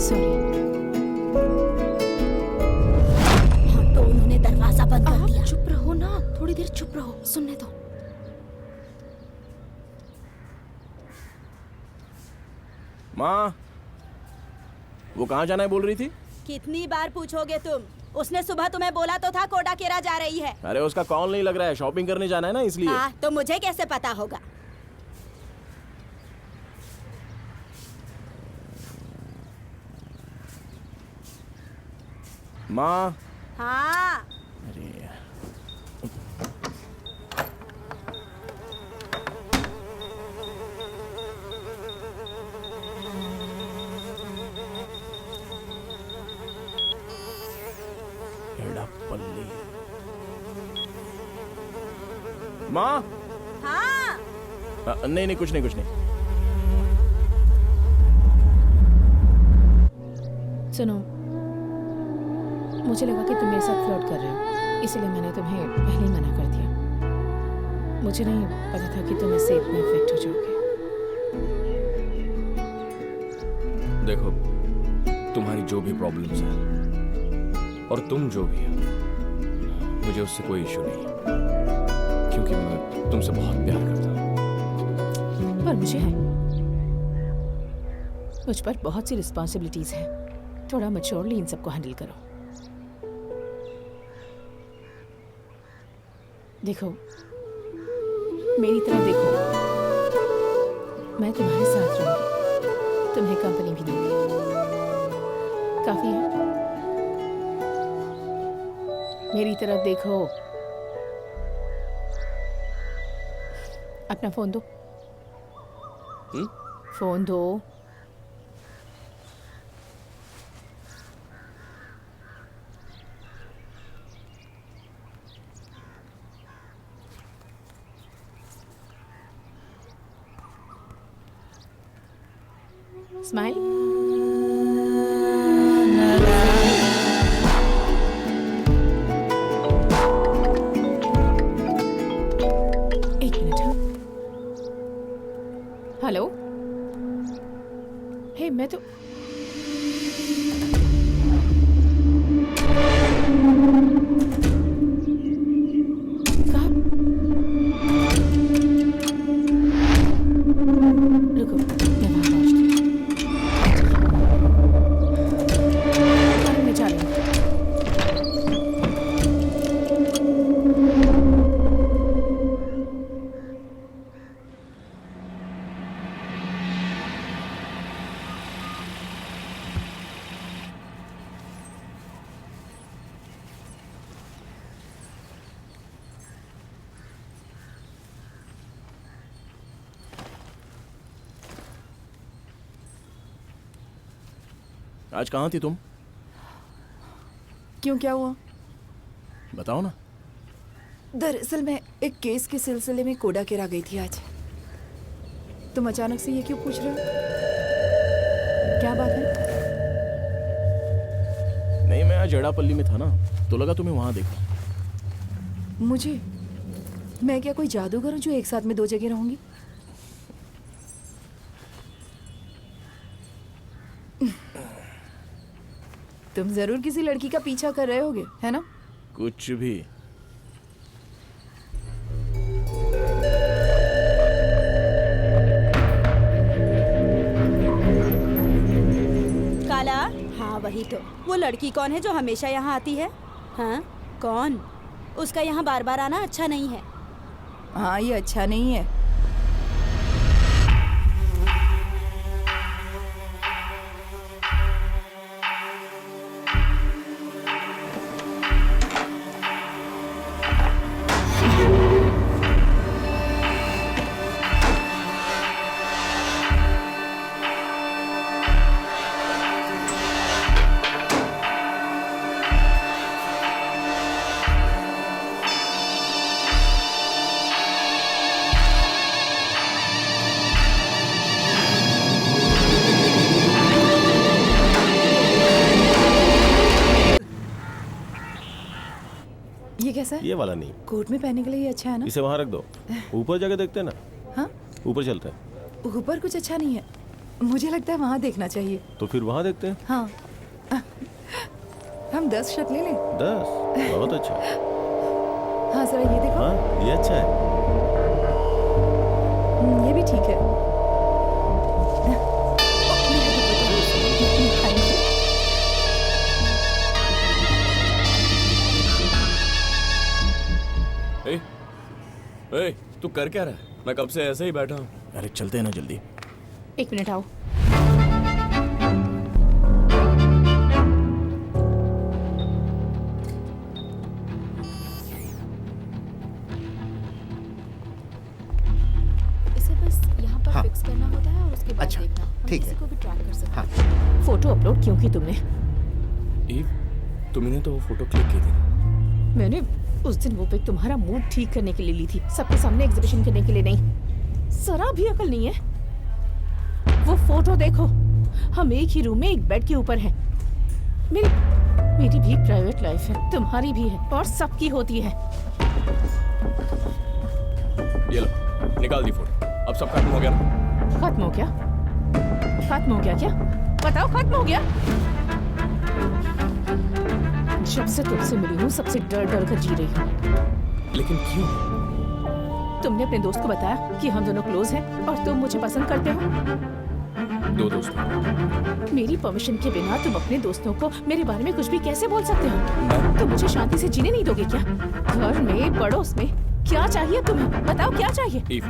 Sorry. हाँ तो उन्होंने दरवाजा बंद कर दिया। चुप रहो ना, थोड़ी देर चुप रहो, सुनने दो। माँ, वो कहाँ जाना है बोल रही थी? कितनी बार पूछोगे तुम? उसने सुबह तुम्हें बोला तो था कोडाकेरा जा रही है। अरे उसका कॉल नहीं लग रहा है, शॉपिंग करने जाना है ना इसलिए। हाँ तो मुझे कैसे पता होगा? माँ। हाँ अरे एड़ापल्ली। माँ। हाँ नहीं नहीं, कुछ नहीं कुछ नहीं। सुनो, मुझे लगा कि तुम मेरे साथ फ्लर्ट कर रहे हो, इसीलिए मैंने तुम्हें पहले ही मना कर दिया। मुझे नहीं पता था कि तुम इससे इतने इफेक्ट हो जाओगे। देखो, तुम्हारी जो भी प्रॉब्लम्स हैं और तुम जो भी हो, मुझे उससे कोई इशू नहीं है, क्योंकि मैं तुमसे बहुत प्यार करता हूँ। पर मुझे है, मुझ पर बहुत सी रिस्पॉन्सिबिलिटीज हैं। थोड़ा मैच्योरली इन सबको हैंडल करो। देखो, मेरी तरफ देखो, मैं तुम्हारे साथ रहूंगी, तुम्हें कंपनी भी दूंगी। काफी है? मेरी तरफ देखो। अपना फोन दो। फोन दो। स्माइल। एक मिनट। हेलो। हे, मैं तो कहाँ? रुको, मैं वहाँ पहुँचती हूँ। मैं जा रही हूँ। आज कहाँ थी तुम? क्यों, क्या हुआ? बताओ ना। दरअसल मैं एक केस के सिलसिले में कोडाकेरा गई थी आज। तुम अचानक से ये क्यों पूछ रहे हो? क्या बात है? नहीं, मैं आज एड़ापल्ली में था ना, तो लगा तुम्हें वहां देखा। मुझे? मैं क्या कोई जादूगर हूँ जो एक साथ में दो जगह रहूंगी? तुम जरूर किसी लड़की का पीछा कर रहे होगे, है ना? कुछ भी। काला। हाँ वही तो। वो लड़की कौन है जो हमेशा यहाँ आती है? हाँ कौन? उसका यहाँ बार बार आना अच्छा नहीं है। हाँ, ये अच्छा नहीं है। ये कैसा है? ये वाला नहीं, कोट में पहनने के लिए ये अच्छा है ना? इसे वहां रख दो। ऊपर जाके देखते हैं ना। हाँ, ऊपर चलते हैं। ऊपर कुछ अच्छा नहीं है। मुझे लगता है वहाँ देखना चाहिए। तो फिर वहाँ देखते हैं। हाँ हम 10 शर्ट ले लें। 10 बहुत अच्छा। हाँ जरा ये देखो। हाँ ये अच्छा है। ये भी ठीक है। ए, ए, तू कर क्या रहा है? मैं कब से ऐसे ही बैठा हूँ। अरे चलते हैं ना जल्दी। 1 मिनट आओ। इसे बस यहाँ पर हाँ। फिक्स करना होता है और उसके बाद अच्छा, देखना हम ठीक किसी है। को भी ट्रैक कर सकते हैं। हाँ फोटो अपलोड क्यों की तुमने? ईव, तुमने तो वो फोटो क्लिक की थी। मैंने उस दिन वो पिक तुम्हारा मूड ठीक करने के लिए ली थी, सबके सामने एग्जिबिशन करने के लिए नहीं। जरा भी अकल नहीं है। वो फोटो देखो, हम एक ही रूम में एक बेड के ऊपर हैं। मेरी भी प्राइवेट लाइफ है, तुम्हारी भी है, और सबकी होती है। ये लो, निकाल दी फोटो। अब सब खत्म हो गया ना? खत्म हो गया? खत्म हो गया क्या? बताओ, खत्म हो गया? जब से तुमसे मिली हूँ सबसे डर डर कर जी रही हूँ। लेकिन क्यों? तुमने अपने दोस्त को बताया कि हम दोनों क्लोज हैं और तुम मुझे पसंद करते हो। 2 दोस्त। मेरी परमिशन के बिना तुम अपने दोस्तों को मेरे बारे में कुछ भी कैसे बोल सकते हो? मैं तुम मुझे शांति से जीने नहीं दोगे क्या? घर में, पड़ोस में, क्या चाहिए तुम्हें? बताओ क्या चाहिए? ईव,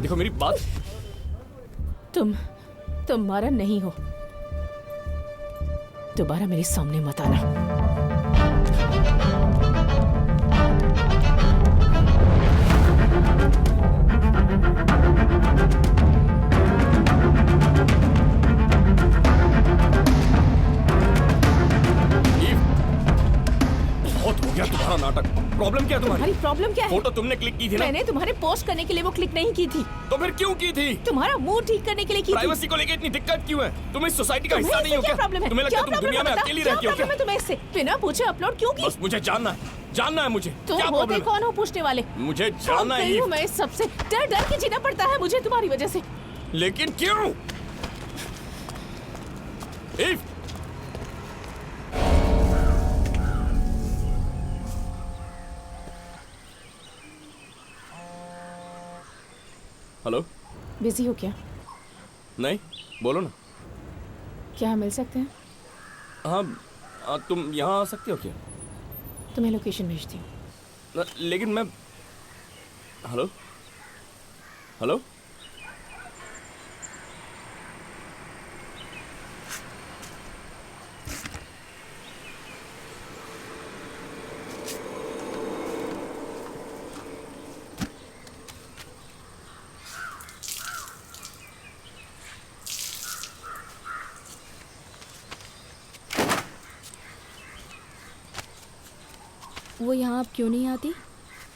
देखो मेरी बात। तुम मारा नहीं हो। दोबारा मेरे सामने मत आना। ईव, बहुत हो गया तुम्हारा नाटक। प्रॉब्लम क्या है तुम्हारी तुम्हारी? प्रॉब्लम क्या है? फोटो तुमने क्लिक की थी ना? मैंने तुम्हारे पोस्ट करने के लिए वो क्लिक नहीं की थी। तो फिर क्यों की थी? तुम्हारा मूड ठीक करने के लिए की थी। प्राइवेसी को लेके इतनी दिक्कत क्यों है? तुम इस सोसाइटी का तुम्हें हिस्सा नहीं हो इससे क्या क्या? प्रॉब्लम है? तुम्हें लगता क्या है तुम प्रॉब्लम दुनिया में है? बता, अकेली क्या रहती हो क्या? प्रॉब्लम है तुम्हें इससे? बिना पूछे अपलोड क्यों की? बस मुझे जानना है मुझे। तुम क्या होते प्रॉब्लम है? कौन हो पूछने वाले? मुझे जानना है गई ईव। हूँ मैं सबसे। डर डर के जीना पड़ता है मुझे तुम्हारी वजह से। लेकिन क्यों? Ewe, hello. बिजी हो क्या? नहीं, बोलो ना। क्या मिल सकते हैं? हाँ, तुम यहाँ आ सकते हो क्या? तुम्हें लोकेशन भेजती हूँ। लेकिन मैं। Hello hello. वो यहाँ आप क्यों नहीं आती?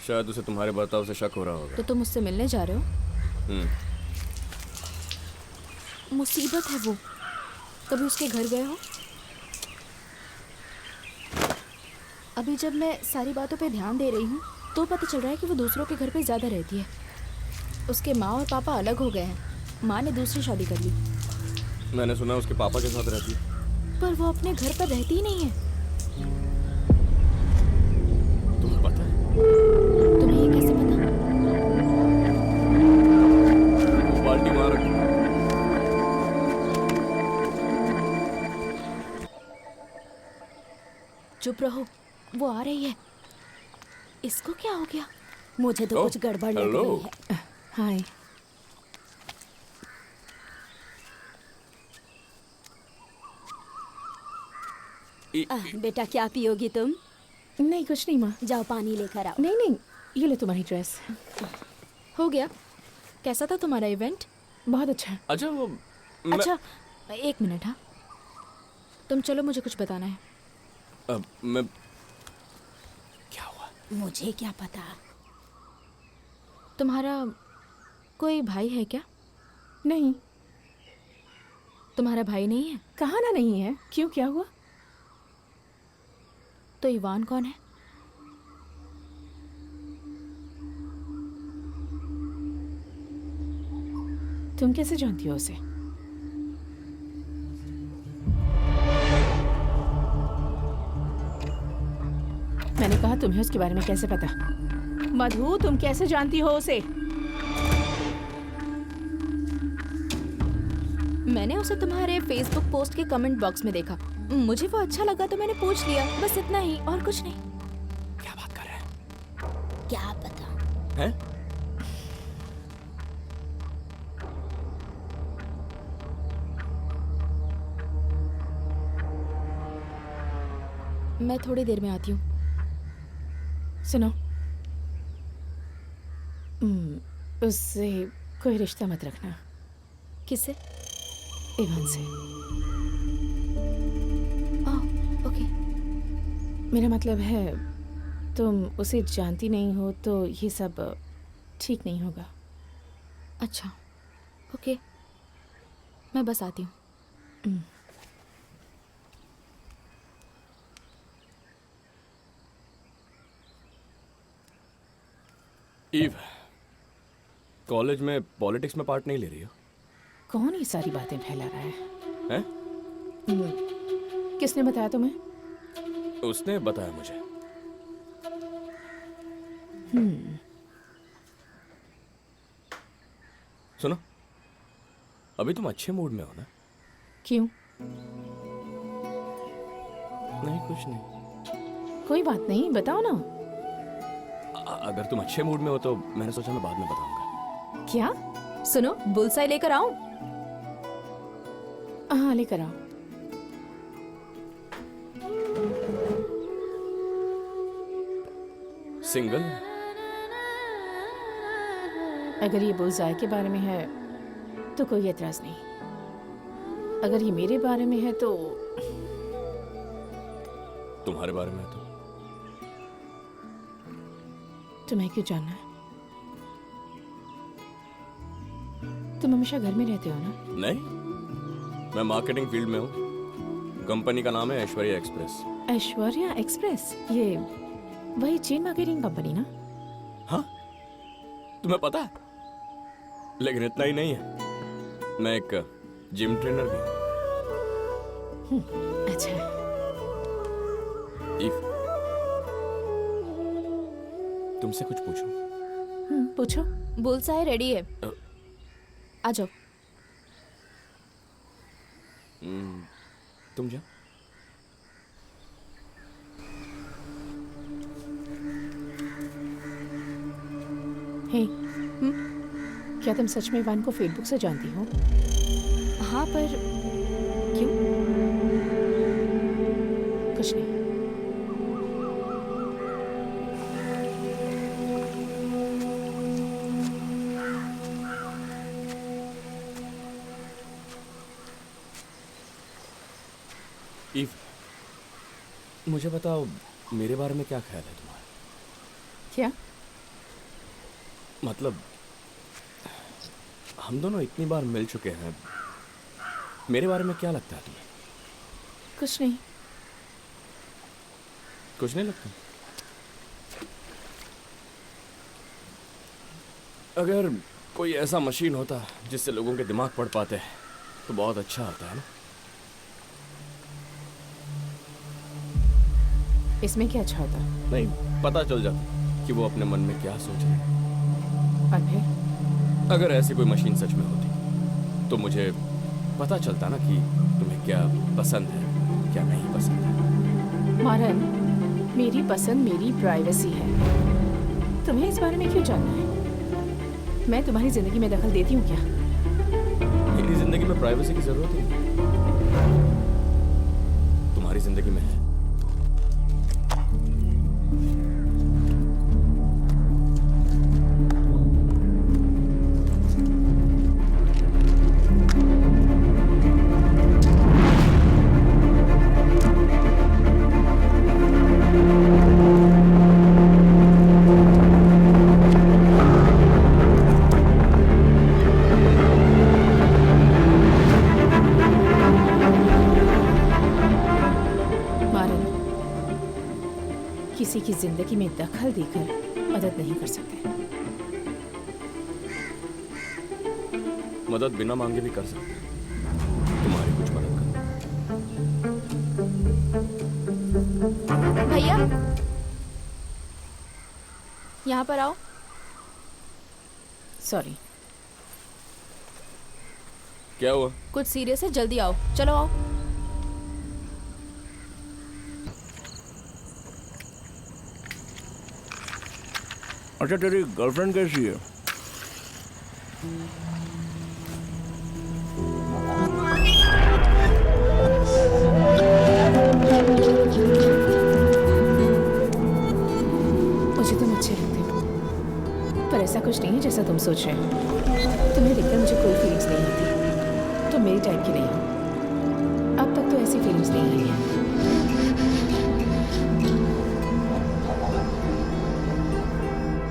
शायद उसे तुम्हारे बर्ताव से शक हो रहा होगा। तो तुम मुझसे मिलने जा रहे हो? हम्म, मुसीबत है वो। कभी उसके घर गए हो? अभी जब मैं सारी बातों पे ध्यान दे रही हूँ तो पता चल रहा है कि वो दूसरों के घर पे ज़्यादा रहती है। उसके माँ और पापा अलग हो गए हैं। माँ ने दूसरी शादी कर ली। मैंने सुना उसके पापा के साथ रहती है। पर वो अपने घर पर रहती ही नहीं है। तुम्हें पता है? तुम्हें ये कैसे पता? वो बाल्टी मार रखी। चुप रहो, वो आ रही है। इसको क्या हो गया? मुझे तो ओह, कुछ गड़बड़ लग हेलो। रही है। हाय। बेटा क्या पियोगी तुम? नहीं, कुछ नहीं माँ। जाओ पानी लेकर आओ। नहीं नहीं, ये लो तुम्हारी ड्रेस। हो गया? कैसा था तुम्हारा इवेंट? बहुत अच्छा है। अच्छा वो अच्छा, 1 मिनट। हाँ, तुम चलो, मुझे कुछ बताना है। मैं क्या हुआ? मुझे क्या पता। तुम्हारा कोई भाई है क्या? नहीं। तुम्हारा भाई नहीं है? कहा ना नहीं है। क्यों, क्या हुआ? तो इवान कौन है? तुम कैसे जानती हो उसे? मैंने कहा तुम्हें उसके बारे में कैसे पता? मधु, तुम कैसे जानती हो उसे? मैंने उसे तुम्हारे फेसबुक पोस्ट के कमेंट बॉक्स में देखा। मुझे वो अच्छा लगा तो मैंने पूछ लिया, बस इतना ही, और कुछ नहीं। क्या बात कर रहे हैं? क्या पता। हैं? मैं थोड़ी देर में आती हूँ। सुनो, उससे कोई रिश्ता मत रखना। किससे? इवान से। ओके। मेरा मतलब है, तुम उसे जानती नहीं हो तो ये सब ठीक नहीं होगा। अच्छा, ओके, मैं बस आती हूँ। ईव, कॉलेज में पॉलिटिक्स में पार्ट नहीं ले रही हो? कौन ये सारी बातें फैला रहा है? हैं? किसने बताया तुम्हें? उसने बताया मुझे। सुनो, अभी तुम अच्छे मूड में हो ना? क्यों? नहीं, कुछ नहीं। कोई बात नहीं, बताओ ना। अगर तुम अच्छे मूड में हो तो मैंने सोचा मैं बाद में बताऊंगा। क्या? सुनो, बुलसाई लेकर आऊं? हाँ, लेकर आओ। सिंगल? अगर ये बुलसाई के बारे में है तो कोई एतराज नहीं। अगर ये मेरे बारे में है तो तुम्हारे बारे में तो तुम्हें क्यों जानना है? तुम हमेशा घर में रहते हो ना? नहीं, मैं मार्केटिंग फील्ड में हूँ। कंपनी का नाम है ऐश्वर्या एक्सप्रेस। ऐश्वर्या एक्सप्रेस? ये वही चेन मार्केटिंग कंपनी ना? हाँ, तुम्हें पता है? लेकिन इतना ही नहीं है, मैं एक जिम ट्रेनर भी हूँ। अच्छा। ईव, तुमसे कुछ पूछूं? पूछो। बुलसाई रेडी है, आ जाओ। तुम जाओ। हे, क्या तुम सच में इवान को फेसबुक से जानती हो? हाँ, पर क्यों? कुछ नहीं। ईव, मुझे बताओ, मेरे बारे में क्या ख्याल है तुम्हारा? क्या? मतलब, हम दोनों इतनी बार मिल चुके हैं, मेरे बारे में क्या लगता है तुम्हें? कुछ नहीं। कुछ नहीं लगता? अगर कोई ऐसा मशीन होता जिससे लोगों के दिमाग पढ़ पाते तो बहुत अच्छा होता है ना? इसमें क्या अच्छा होता? नहीं, पता चल जाता कि वो अपने मन में क्या सोच रहे हैं। और फिर? अगर ऐसी कोई मशीन सच में होती तो मुझे पता चलता ना कि तुम्हें क्या पसंद है, क्या नहीं पसंद है। मारन, मेरी पसंद मेरी प्राइवेसी है। तुम्हें इस बारे में क्यों जानना है? मैं तुम्हारी जिंदगी में दखल देती हूँ क्या? मेरी जिंदगी में प्राइवेसी की जरूरत ही नहीं, तुम्हारी जिंदगी में है। किसी की जिंदगी में दखल देकर मदद नहीं कर सकते। मदद बिना मांगे भी कर सकते हैं। तुम्हारी कुछ मदद कर। भैया यहाँ पर आओ। सॉरी। क्या हुआ? कुछ सीरियस है, जल्दी आओ, चलो आओ। अच्छा तेरी गर्लफ्रेंड कैसी है? मुझे तुम अच्छे लगते हो, पर ऐसा कुछ नहीं है जैसा तुम सोच रहे हो। तुम्हें देखकर मुझे कोई फीलिंग्स नहीं होती। तुम मेरी टाइप की नहीं हो। अब तक तो ऐसी फीलिंग्स नहीं आई है।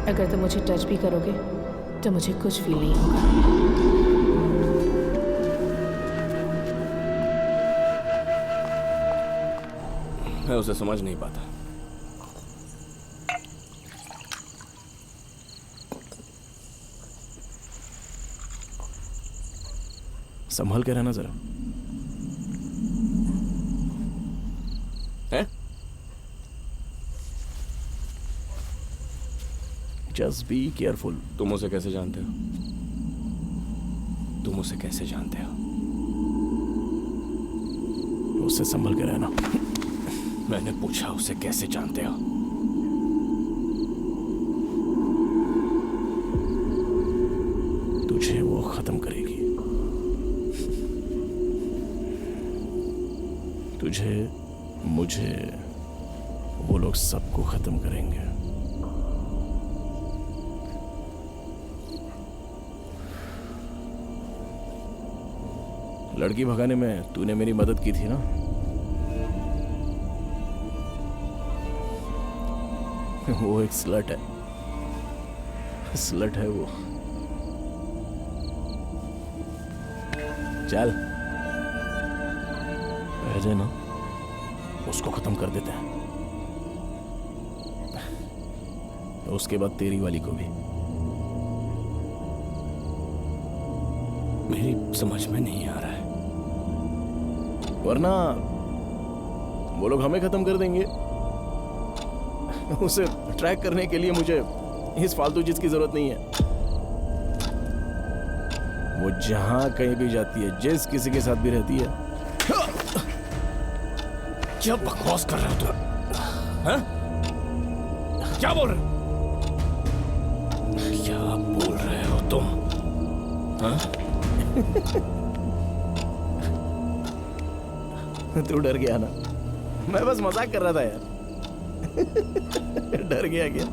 अगर तुम मुझे टच भी करोगे तो मुझे कुछ फील नहीं होगा। मैं उसे समझ नहीं पाता। संभल के रहना जरा। हैं? Just be careful. तुम उसे कैसे जानते हो? तुम उसे कैसे जानते हो? उससे संभल के रहना। मैंने पूछा उसे कैसे जानते हो? तुझे वो खत्म करेगी। तुझे, मुझे, वो लोग सबको खत्म करेंगे। लड़की भगाने में तूने मेरी मदद की थी ना? वो एक स्लट है। स्लट है वो। चल बह जाए ना, उसको खत्म कर देते हैं। उसके बाद तेरी वाली को भी। मेरी समझ में नहीं आ रहा है। वरना वो लोग हमें खत्म कर देंगे। उसे ट्रैक करने के लिए मुझे इस फालतू चीज की जरूरत नहीं है। वो जहां कहीं भी जाती है, जिस किसी के साथ भी रहती है। क्या बकवास कर रहे हो तुम? हैं? क्या बोल रहे हो? क्या बोल रहे हो तुम? हैं? तू डर गया ना? मैं बस मजाक कर रहा था यार। डर गया क्या?